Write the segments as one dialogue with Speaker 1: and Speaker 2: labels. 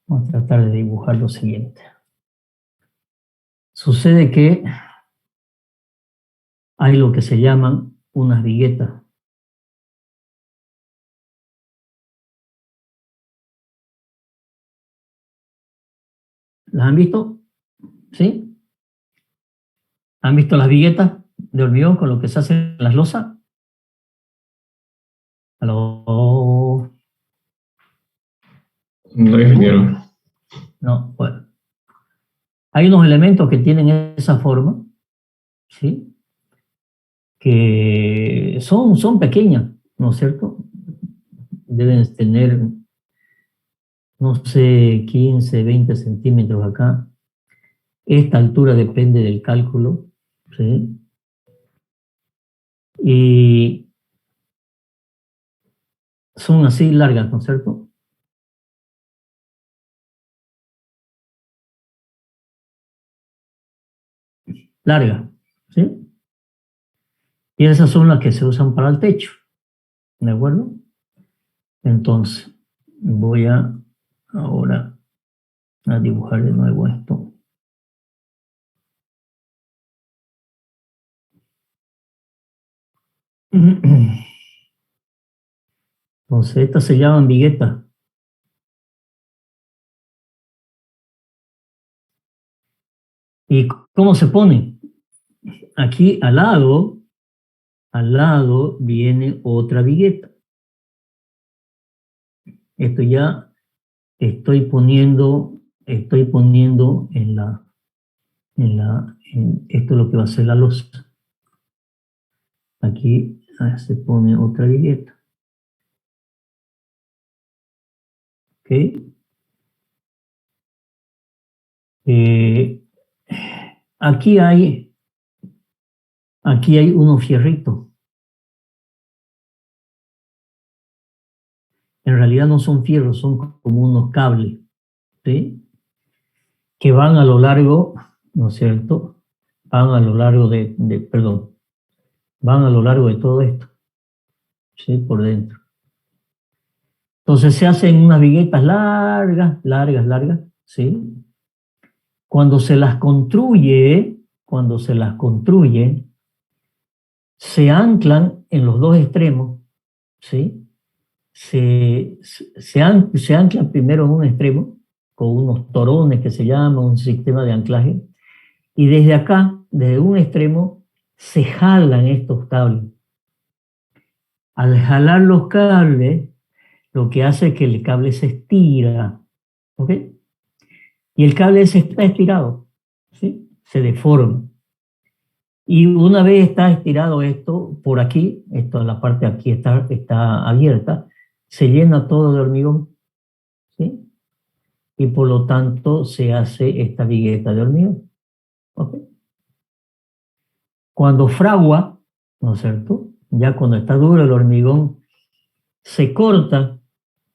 Speaker 1: Vamos a tratar de dibujar lo siguiente. Sucede que hay lo que se llaman unas viguetas. ¿Las han visto? ¿Sí? ¿Han visto las viguetas de hormigón con lo que se hacen las losas? ¿Aló?
Speaker 2: No, ingeniero.
Speaker 1: No, bueno. Hay unos elementos que tienen esa forma, ¿sí? Que son pequeñas, ¿no es cierto? Deben tener, no sé, 15, 20 centímetros acá. Esta altura depende del cálculo, ¿sí? Y son así largas, ¿no es cierto? Largas, ¿sí? Y esas son las que se usan para el techo, ¿de acuerdo? Entonces, voy ahora a dibujar de nuevo esto. Entonces, estas se llaman viguetas. ¿Y cómo se ponen? Aquí al lado viene otra vigueta. Esto ya estoy poniendo esto es lo que va a ser la losa. Aquí se pone otra vigueta. ¿Ok? Eh, aquí hay unos fierritos. En realidad no son fierros, son como unos cables, ¿sí? Que van a lo largo, ¿no es cierto? Van a lo largo perdón, van a lo largo de todo esto, ¿sí? Por dentro. Entonces se hacen unas viguetas largas, largas, largas, ¿sí? Cuando se las construye, se anclan en los dos extremos, ¿sí? Se anclan primero en un extremo, con unos torones que se llama, un sistema de anclaje, y desde acá, desde un extremo, se jalan estos cables. Al jalar los cables, lo que hace es que el cable se estira, ¿ok? Y el cable se está estirado, ¿sí? Se deforma. Y una vez está estirado esto, por aquí, esto en la parte de aquí está abierta, se llena todo de hormigón, ¿sí? Y por lo tanto se hace esta vigueta de hormigón, ¿ok? Cuando fragua, ¿no es cierto? Ya cuando está duro el hormigón, se corta,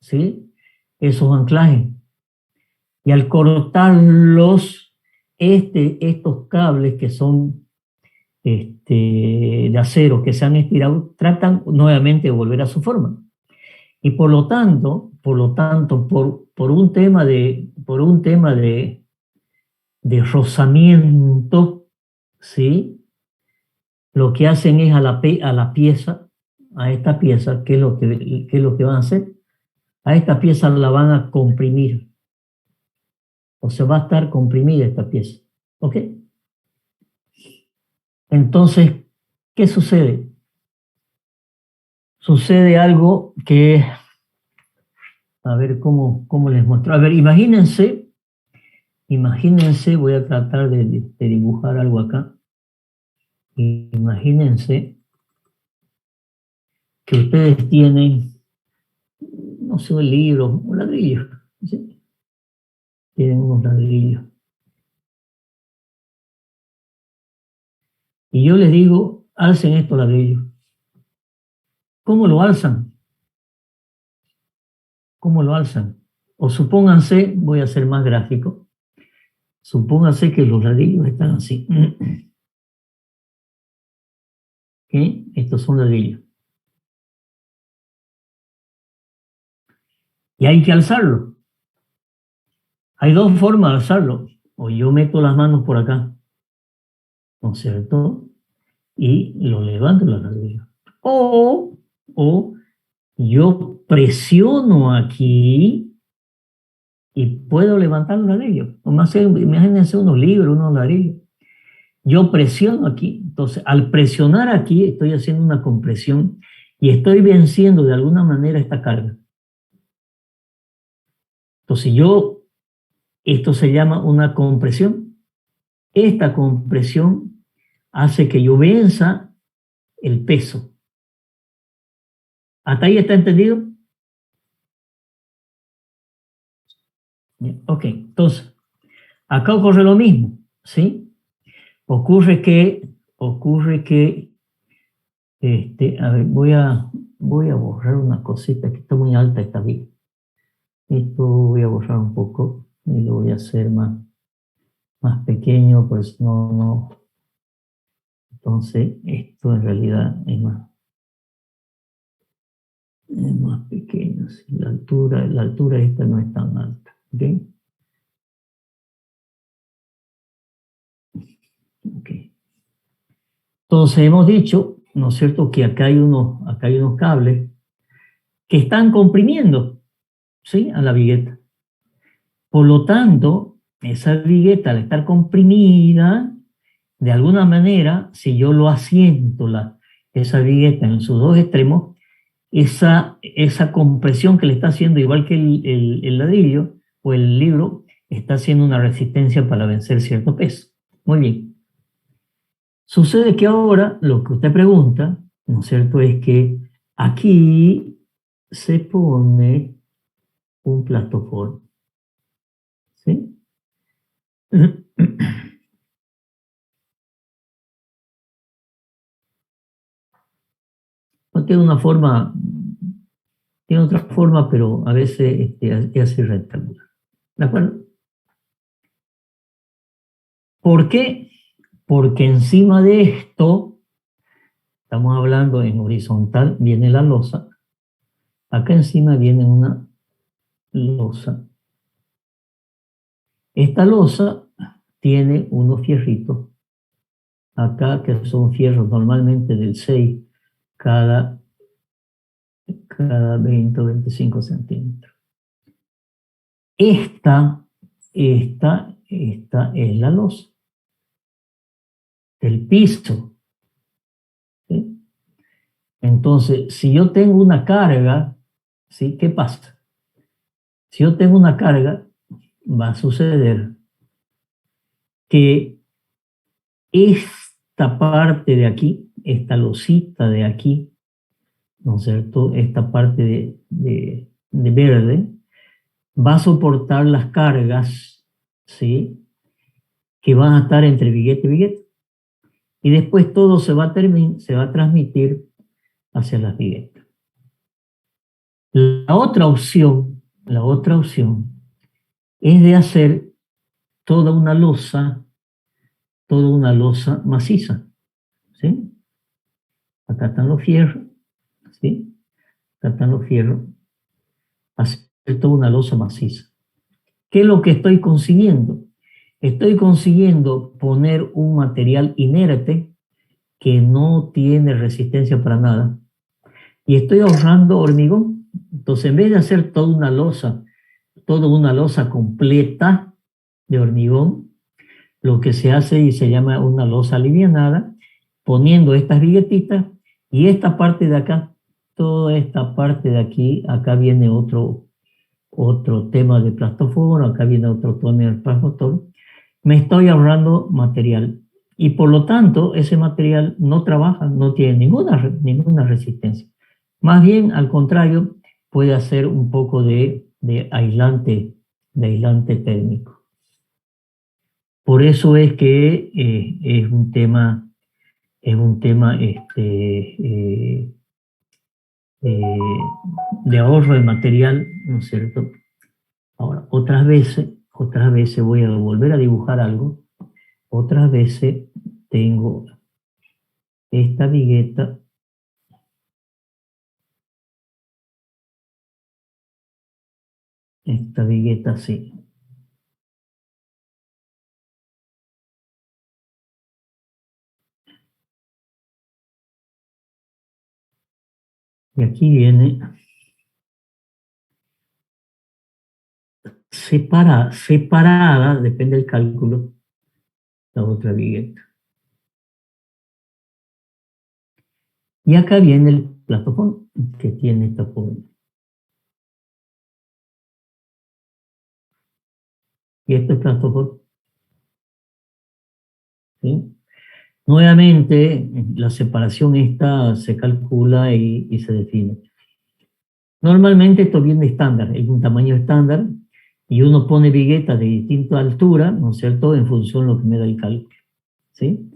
Speaker 1: ¿sí? Esos anclajes. Y al cortarlos, estos cables que son de acero que se han estirado, tratan nuevamente de volver a su forma. Y por un tema de rozamiento, ¿sí? Lo que hacen es a esta pieza, qué es lo que van a hacer? A esta pieza la van a comprimir. O sea, va a estar comprimida esta pieza. ¿Ok? Entonces, ¿qué sucede? Sucede algo que, a ver cómo les muestro. A ver, imagínense, voy a tratar de dibujar algo acá. Imagínense que ustedes tienen, no sé, un libro, un ladrillo, ¿sí? Tienen unos ladrillos. Y yo les digo, alcen estos ladrillos. ¿Cómo lo alzan? ¿Cómo lo alzan? O supónganse, voy a ser más gráfico, supónganse que los ladrillos están así. ¿Okay? Estos son ladrillos. Y hay que alzarlo. Hay dos formas de hacerlo. O yo meto las manos por acá, ¿no es cierto? Y lo levanto los ladrillos. O yo presiono aquí y puedo levantar los ladrillos. O más, imagínense unos libros, unos ladrillos. Yo presiono aquí. Entonces, al presionar aquí, estoy haciendo una compresión y estoy venciendo de alguna manera esta carga. Entonces, esto se llama una compresión. Esta compresión hace que yo venza el peso. ¿Hasta ahí está entendido? Ok, entonces, acá ocurre lo mismo, ¿sí? Ocurre que, a ver, voy a borrar una cosita, que está muy alta esta vía. Esto voy a borrar un poco y lo voy a hacer más pequeño, pues no. Entonces, esto en realidad es más pequeño. ¿Sí? La altura esta no es tan alta. ¿Ok? Ok. Entonces hemos dicho, ¿no es cierto?, que acá hay unos cables que están comprimiendo, ¿sí?, a la vigueta. Por lo tanto, esa vigueta al estar comprimida, de alguna manera, si yo lo asiento, esa vigueta en sus dos extremos, esa compresión que le está haciendo, igual que el ladrillo o el libro, está haciendo una resistencia para vencer cierto peso. Muy bien. Sucede que ahora lo que usted pregunta, ¿no es cierto?, es que aquí se pone un plastoform, ¿sí? No tiene una forma, tiene otra forma, pero a veces es así rectangular. ¿De acuerdo? ¿Por qué? Porque encima de esto, estamos hablando en horizontal, viene la losa. Acá encima viene una losa. Esta losa tiene unos fierritos acá, que son fierros normalmente del 6 cada, cada 20 o 25 centímetros. Esta es la losa del piso, ¿sí? Entonces, si yo tengo una carga, ¿sí? ¿Qué pasa? Si yo tengo una carga, va a suceder que esta parte de aquí, esta losita de aquí, ¿no es cierto?, esta parte de verde, va a soportar las cargas, ¿sí?, que van a estar entre vigueta y vigueta. Y después todo se va a transmitir hacia las viguetas. La otra opción es de hacer toda una losa maciza, ¿sí? Acá están los fierros, ¿sí? Acá están los fierros. Hacer toda una losa maciza. ¿Qué es lo que estoy consiguiendo? Estoy consiguiendo poner un material inerte que no tiene resistencia para nada y estoy ahorrando hormigón. Entonces, en vez de hacer toda una losa completa de hormigón, lo que se hace y se llama una losa alivianada, poniendo estas viguetitas y esta parte de acá, toda esta parte de aquí, acá viene otro tema de plastoforo, acá viene otro tema de plasmotor, me estoy ahorrando material y por lo tanto ese material no trabaja, no tiene ninguna resistencia. Más bien, al contrario, puede hacer un poco de aislante térmico. Por eso es que es un tema eh, de ahorro de material, ¿no es cierto? Ahora, otras veces voy a volver a dibujar algo, otras veces tengo esta vigueta así. Y aquí viene separada, depende del cálculo, la otra vigueta. Y acá viene el plastofón que tiene esta forma. Y esto es plastofón. ¿Sí? Nuevamente, la separación esta se calcula y se define. Normalmente esto viene estándar, es un tamaño estándar, y uno pone viguetas de distinta altura, ¿no es cierto?, en función de lo que me da el cálculo. ¿Sí?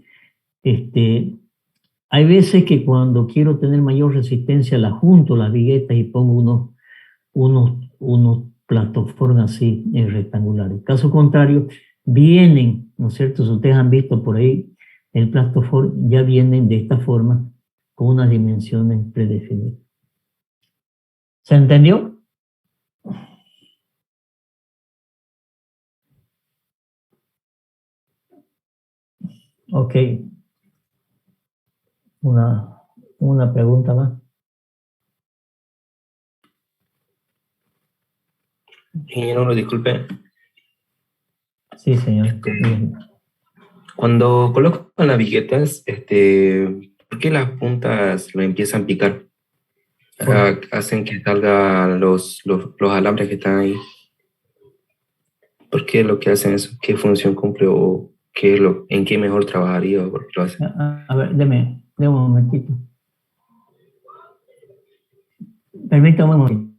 Speaker 1: Hay veces que cuando quiero tener mayor resistencia, la junto las viguetas y pongo unos plataformas así rectangulares. Caso contrario, vienen, ¿no es cierto? Si ustedes han visto por ahí, el plastoform ya vienen de esta forma, con unas dimensiones predefinidas. ¿Se entendió? Ok, una pregunta más.
Speaker 2: Ingeniero, disculpe.
Speaker 1: Sí, señor. Bien.
Speaker 2: Cuando colocan las viguetas, ¿por qué las puntas lo empiezan a picar? Hacen que salgan los alambres que están ahí. ¿Por qué lo que hacen eso? ¿Qué función cumple o en qué mejor trabajaría o por qué lo hacen?
Speaker 1: A ver, deme un momentito. Permítame un momentito.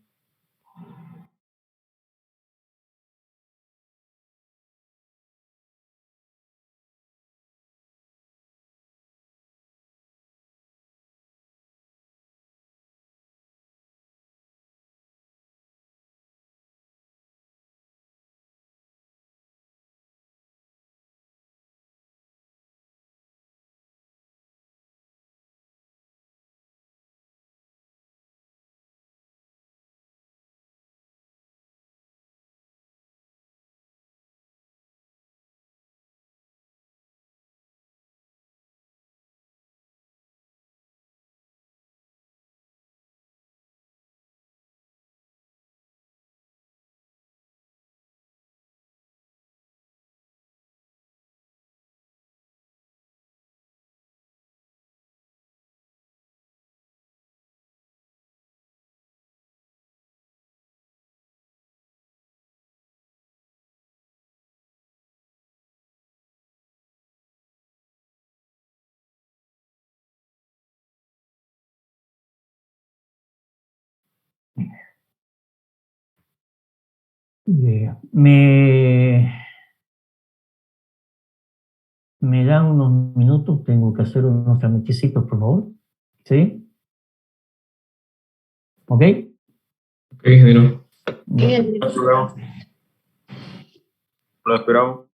Speaker 1: Me dan unos minutos, tengo que hacer unos trámitecitos, por favor. ¿Sí? ¿Ok?
Speaker 3: Ok, ingeniero.
Speaker 1: Bien.
Speaker 3: No hay problema. Lo esperamos.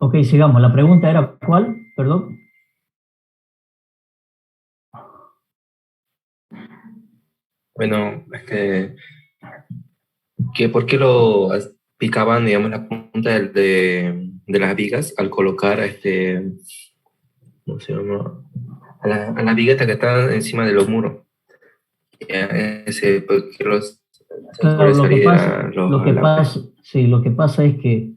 Speaker 1: Ok, sigamos. La pregunta era ¿cuál? Perdón.
Speaker 2: Bueno, que ¿por qué lo picaban, digamos, la punta de las vigas al colocar ¿cómo se llama? A la vigueta que está encima de los muros? Porque los hacen
Speaker 1: Claro,
Speaker 2: sobresalir los
Speaker 1: lo que
Speaker 2: alambres.
Speaker 1: pasa, sí, lo que pasa es que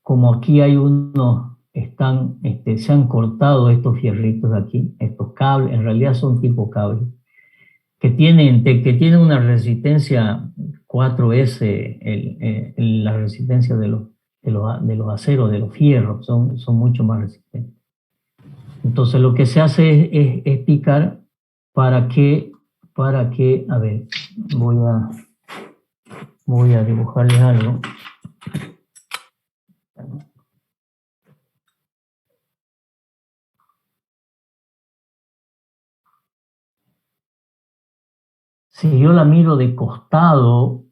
Speaker 1: como aquí hay unos, se han cortado estos fierritos de aquí, estos cables, en realidad son tipo cables, que tienen una resistencia 4S, la resistencia de los aceros, de los fierros, son mucho más resistentes. Entonces lo que se hace es picar para que, a ver, voy a dibujarles algo. Si yo la miro de costado,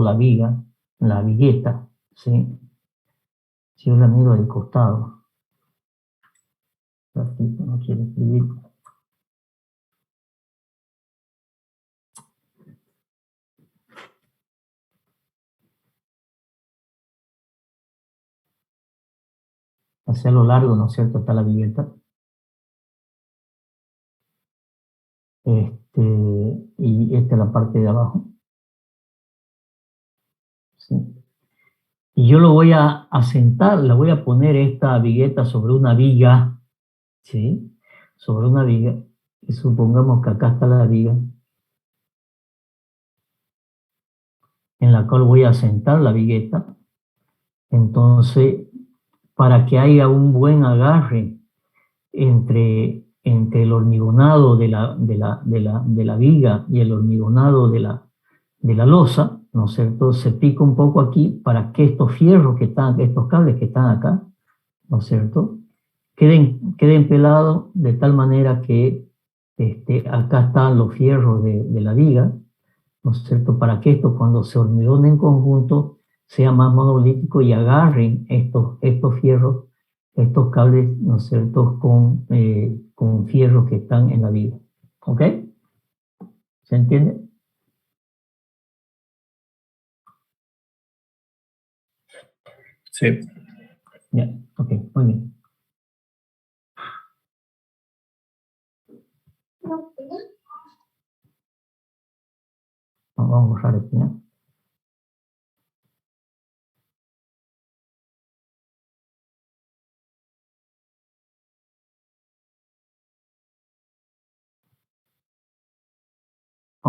Speaker 1: la viga, la vigueta, ¿sí? Si yo la miro de costado, ratito, no quiero escribir. Hacia lo largo, ¿no es cierto?, está la vigueta. Y esta es la parte de abajo. ¿Sí? Y yo lo voy a asentar, le voy a poner esta vigueta sobre una viga, ¿sí? Sobre una viga. Y supongamos que acá está la viga, en la cual voy a asentar la vigueta. Entonces, para que haya un buen agarre entre el hormigonado de la viga y el hormigonado de la losa, ¿no es cierto? Se pica un poco aquí para que estos fierros que están, estos cables que están acá, ¿no es cierto?, queden pelados de tal manera que acá están los fierros de la viga, ¿no es cierto?, para que esto cuando se hormigone en conjunto sea más monolítico y agarren estos fierros, estos cables, ¿no es cierto?, con fierros que están en la viga. ¿Ok? ¿Se entiende?
Speaker 2: Sí.
Speaker 1: Ya, ok, muy bien. Vamos a borrar aquí, ¿no?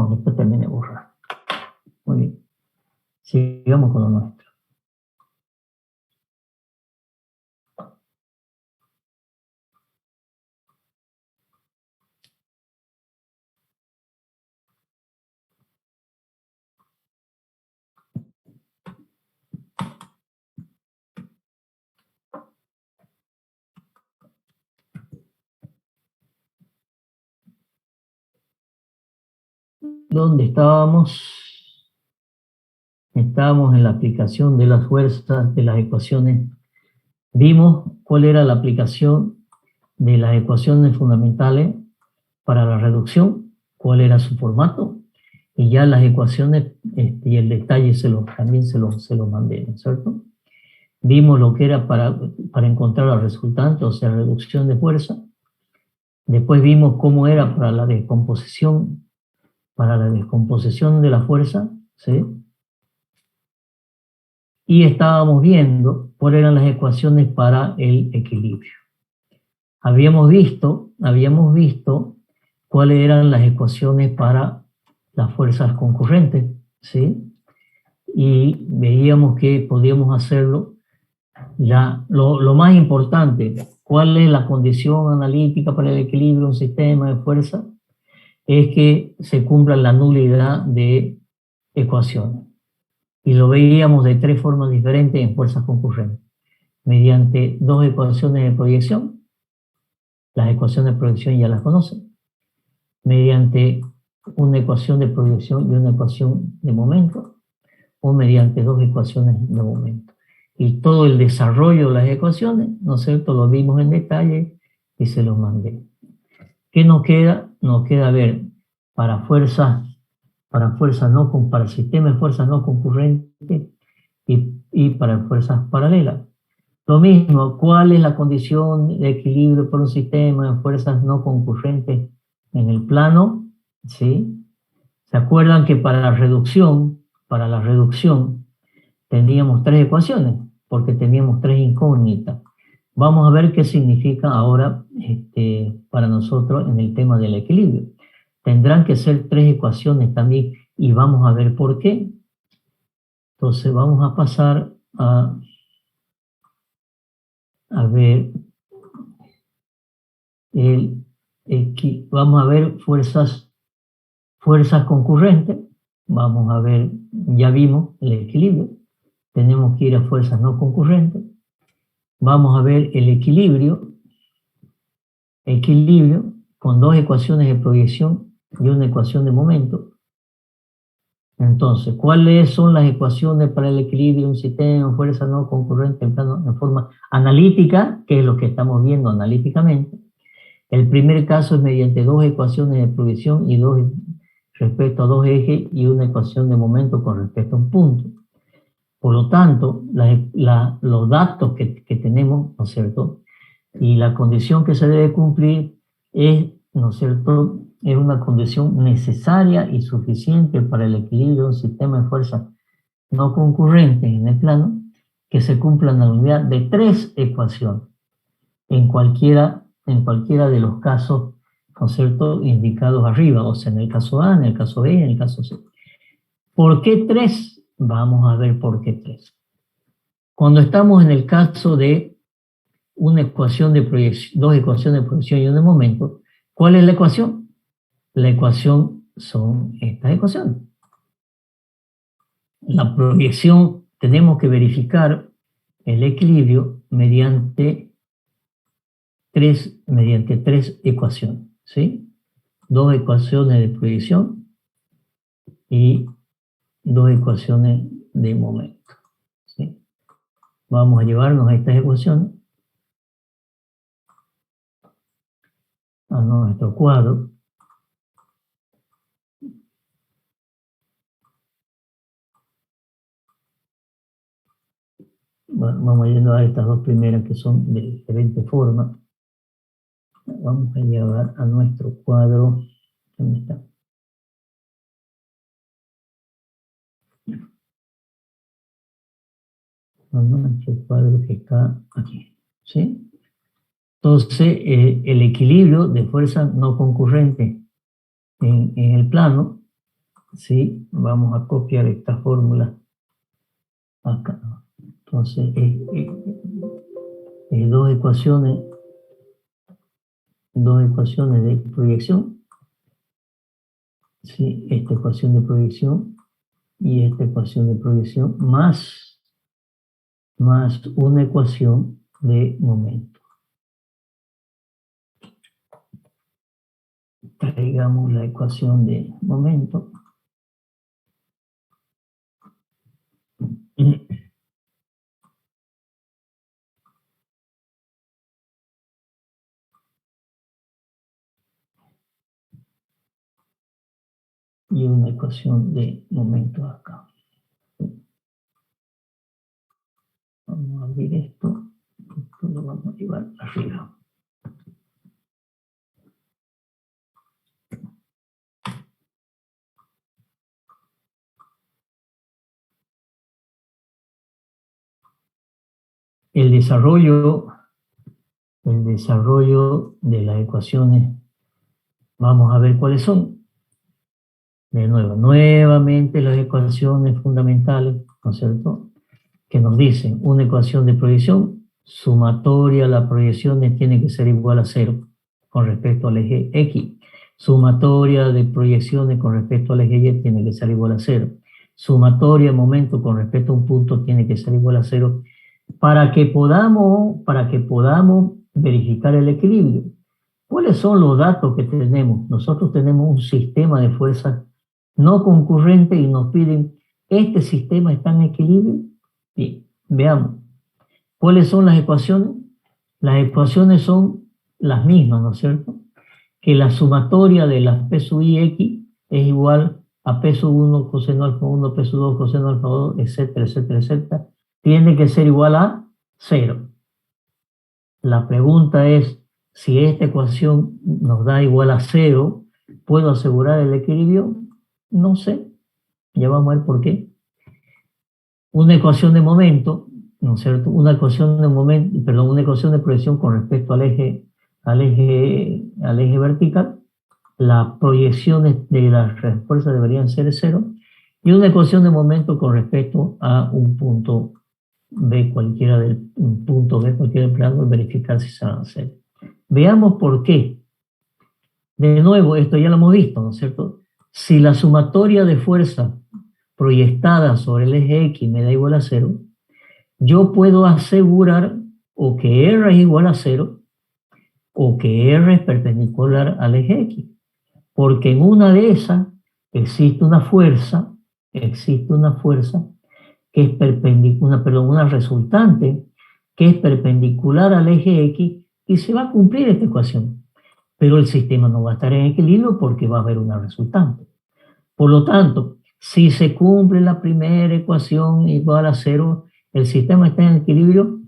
Speaker 1: Después termine de borrar. Muy bien. Sigamos con lo nuestro. ¿Dónde estábamos? Estábamos en la aplicación de las fuerzas de las ecuaciones. Vimos cuál era la aplicación de las ecuaciones fundamentales para la reducción, cuál era su formato, y ya las ecuaciones y el detalle también se los mandé, ¿no es cierto? Vimos lo que era para encontrar la resultante, o sea, reducción de fuerza. Después vimos cómo era para la descomposición de la fuerza, ¿sí? Y estábamos viendo cuáles eran las ecuaciones para el equilibrio. Habíamos visto cuáles eran las ecuaciones para las fuerzas concurrentes, ¿sí? Y veíamos que podíamos hacerlo. Ya, lo más importante, ¿cuál es la condición analítica para el equilibrio de un sistema de fuerza? Es que se cumpla la nulidad de ecuaciones. Y lo veíamos de tres formas diferentes en fuerzas concurrentes. Mediante dos ecuaciones de proyección, las ecuaciones de proyección ya las conocen, mediante una ecuación de proyección y una ecuación de momento, o mediante dos ecuaciones de momento. y todo el desarrollo de las ecuaciones, ¿no es cierto? Lo vimos en detalle y se los mandé. ¿Qué nos queda? Nos queda ver para fuerzas no, para sistemas de fuerzas no concurrentes y para fuerzas paralelas. Lo mismo, ¿cuál es la condición de equilibrio por un sistema de fuerzas no concurrentes en el plano? ¿Sí? ¿Se acuerdan que para la reducción teníamos tres ecuaciones? Porque teníamos tres incógnitas. Vamos a ver qué significa ahora para nosotros en el tema del equilibrio. Tendrán que ser tres ecuaciones también y vamos a ver por qué. Entonces vamos a pasar a ver vamos a ver fuerzas concurrentes. Vamos a ver, ya vimos el equilibrio. Tenemos que ir a fuerzas no concurrentes. Vamos a ver el equilibrio con dos ecuaciones de proyección y una ecuación de momento. Entonces, ¿cuáles son las ecuaciones para el equilibrio de un sistema de fuerza no concurrente en forma analítica, que es lo que estamos viendo analíticamente? El primer caso es mediante dos ecuaciones de proyección y dos respecto a dos ejes y una ecuación de momento con respecto a un punto. Por lo tanto, los datos que tenemos, ¿no es cierto? Y la condición que se debe cumplir es, ¿no es cierto?, es una condición necesaria y suficiente para el equilibrio de un sistema de fuerzas no concurrentes en el plano, que se cumpla la unidad de tres ecuaciones en cualquiera de los casos, ¿no es cierto?, indicados arriba, o sea, en el caso A, en el caso B, en el caso C. ¿Por qué tres? Vamos a ver por qué tres. Cuando estamos en el caso de una ecuación de proyección, dos ecuaciones de proyección y una de momento, ¿cuál es la ecuación? La ecuación son estas ecuaciones. La proyección, tenemos que verificar el equilibrio mediante tres ecuaciones, ¿sí? Dos ecuaciones de proyección y dos ecuaciones de momento, ¿sí? Vamos a llevarnos a estas ecuaciones a nuestro cuadro. Bueno, vamos a llevar estas dos primeras que son de diferente forma. Vamos a llevar a nuestro cuadro. ¿Dónde está? A nuestro cuadro que está aquí, ¿sí? Entonces, el equilibrio de fuerza no concurrente en el plano, ¿sí? Vamos a copiar esta fórmula acá. Entonces, dos ecuaciones de proyección, ¿sí? Esta ecuación de proyección y esta ecuación de proyección más una ecuación de momento. Traigamos la ecuación de momento. Y una ecuación de momento acá. Vamos a abrir esto. Esto lo vamos a llevar arriba. El desarrollo de las ecuaciones, vamos a ver cuáles son. De nuevo, nuevamente las ecuaciones fundamentales, ¿no es cierto?, que nos dicen una ecuación de proyección, sumatoria a las proyecciones tiene que ser igual a 0 con respecto al eje X. Sumatoria de proyecciones con respecto al eje Y tiene que ser igual a 0. Sumatoria de momento con respecto a un punto tiene que ser igual a 0 para que podamos verificar el equilibrio. ¿Cuáles son los datos que tenemos? Nosotros tenemos un sistema de fuerzas no concurrente y nos piden, ¿este sistema está en equilibrio? Bien, veamos. ¿Cuáles son las ecuaciones? Las ecuaciones son las mismas, ¿no es cierto? Que la sumatoria de las P sub I X es igual a P sub 1 coseno alfa 1, P sub 2 coseno alfa 2, etcétera, etcétera, etcétera. Tiene que ser igual a 0. La pregunta es, si esta ecuación nos da igual a 0, ¿puedo asegurar el equilibrio? No sé. Ya vamos a ver por qué. Una ecuación de momento, ¿no es cierto? Una ecuación de momento, perdón, una ecuación de proyección con respecto al eje vertical. Las proyecciones de las fuerzas deberían ser 0. Y una ecuación de momento con respecto a un punto B, cualquiera del plano, verificar si se van a hacer. Veamos por qué. De nuevo, esto ya lo hemos visto, ¿no es cierto? Si la sumatoria de fuerzas proyectada sobre el eje X me da igual a 0, yo puedo asegurar o que R es igual a 0 o que R es perpendicular al eje X. Porque en una de esas existe una fuerza que es perpendicular, una resultante que es perpendicular al eje X y se va a cumplir esta ecuación. Pero el sistema no va a estar en equilibrio porque va a haber una resultante. Por lo tanto, si se cumple la primera ecuación igual a 0, el sistema está en equilibrio,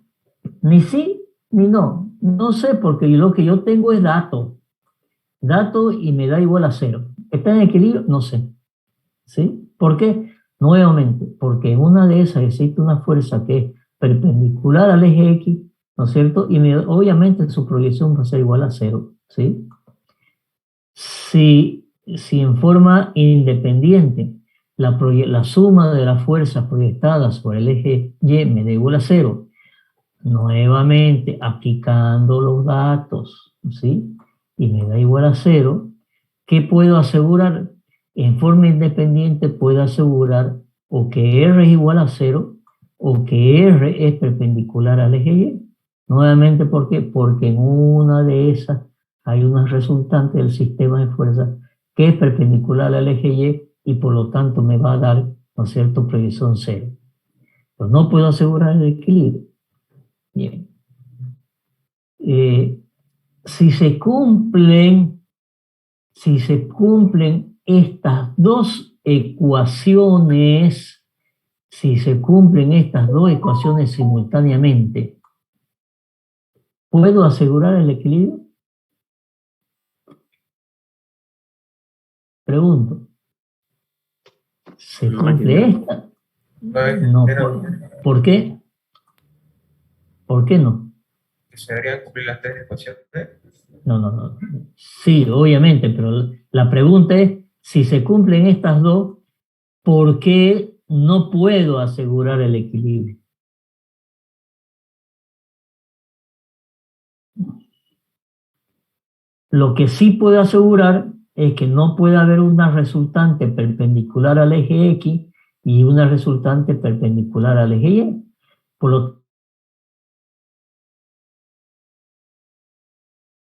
Speaker 1: ni sí ni no. No sé, porque lo que yo tengo es dato y me da igual a 0. ¿Está en equilibrio? No sé. ¿Sí? ¿Por qué? Nuevamente, porque en una de esas existe una fuerza que es perpendicular al eje X, ¿no es cierto? Y obviamente su proyección va a ser igual a 0, ¿sí? Si en forma independiente la suma de las fuerzas proyectadas sobre el eje Y me da igual a 0, nuevamente aplicando los datos, ¿sí? Y me da igual a 0, ¿qué puedo asegurar? En forma independiente puedo asegurar o que R es igual a 0 o que R es perpendicular al eje Y. Nuevamente, ¿por qué? Porque en una de esas hay una resultante del sistema de fuerzas que es perpendicular al eje Y y por lo tanto me va a dar, ¿no es cierto?, proyección 0. Pero no puedo asegurar el equilibrio. Bien. Si se cumplen estas dos ecuaciones, simultáneamente, ¿puedo asegurar el equilibrio? Pregunto. ¿Se cumple esta? No. ¿Por qué? ¿Por qué no?
Speaker 3: ¿Se deberían cumplir las tres ecuaciones?
Speaker 1: No. Sí, obviamente, pero la pregunta es, si se cumplen estas dos, ¿por qué no puedo asegurar el equilibrio? Lo que sí puedo asegurar es que no puede haber una resultante perpendicular al eje X y una resultante perpendicular al eje Y. Por lo